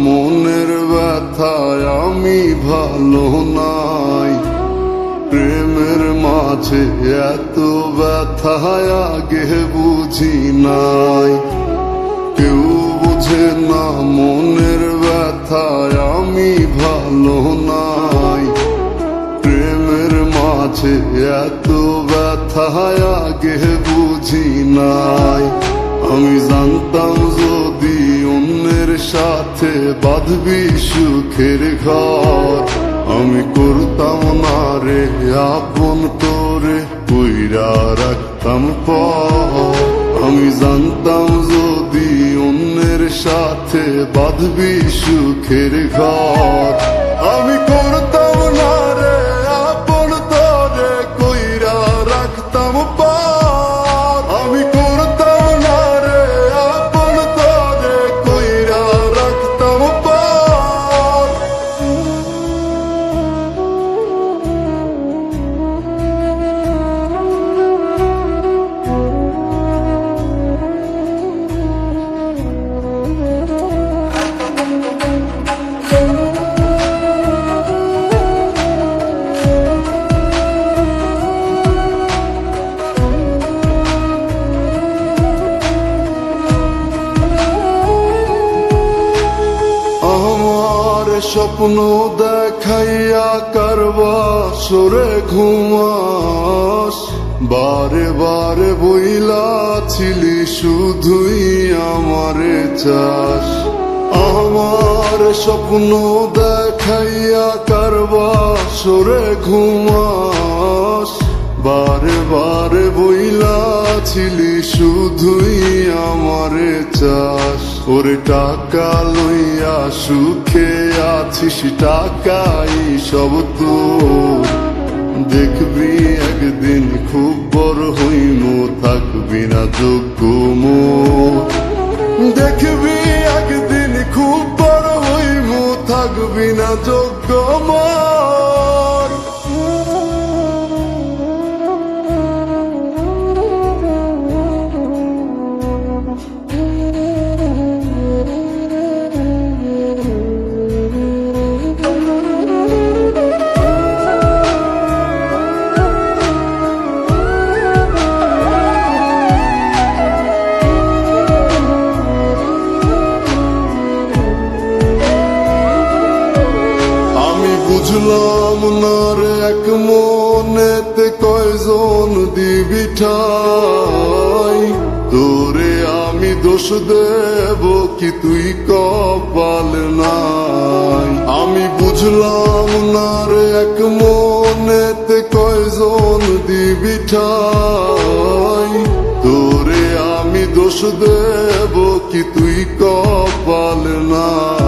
মনের ব্যথায় আমি ভালো নাই। প্রেমের মাঝে এত ব্যথায় আগে বুঝি নাই। কেউ বুঝে না মনের ব্যথায় আমি ভালো নাই। প্রেমের মাঝে এত ব্যথায় আগে বুঝি নাই। আমি জানতাম যদি অন্যের সাথে বাঁধবি সুখের ঘর, আমি করতাম না রে আপন তোরে কইরা রাখতাম পর। আমি জানতাম যদি অন্যের সাথে বাঁধবি সুখের ঘর, আমি করতাম না রে আপন তোরে কইরা রাখতাম পর। আমি করতাম না রে আপন তোরে কইরা রাখতাম পর। স্বপ্ন দেখাইয়া কারবা সরে ঘুমাস, বারে বারে বইলা ছিলি শুধুই আমারে চাস। আমার স্বপ্ন দেখাইয়া কারবা সরে ঘুমাস, বারে বারে বইলা ছিলি শুধুই আমারে চাস। ওরে টাকা লইয়া সুখে আছিস, টাকাই সব তোর। দেখবি একদিন খুব বড় হইমু, থাকবি না যোগ্য মোর। দেখবি একদিন খুব বড় হইমু, থাকবি না যোগ্য মোর। বুঝলাম না রে এক মনেতে কয়জন দিবি ঠাই। তোরে আমি দোষ দেব কি তুই কপাল নাই। আমি বুঝলাম না রে এক মনেতে কয়জন দিবি ঠাই। তোরে আমি দোষ দেব কি তুই কপাল নাই।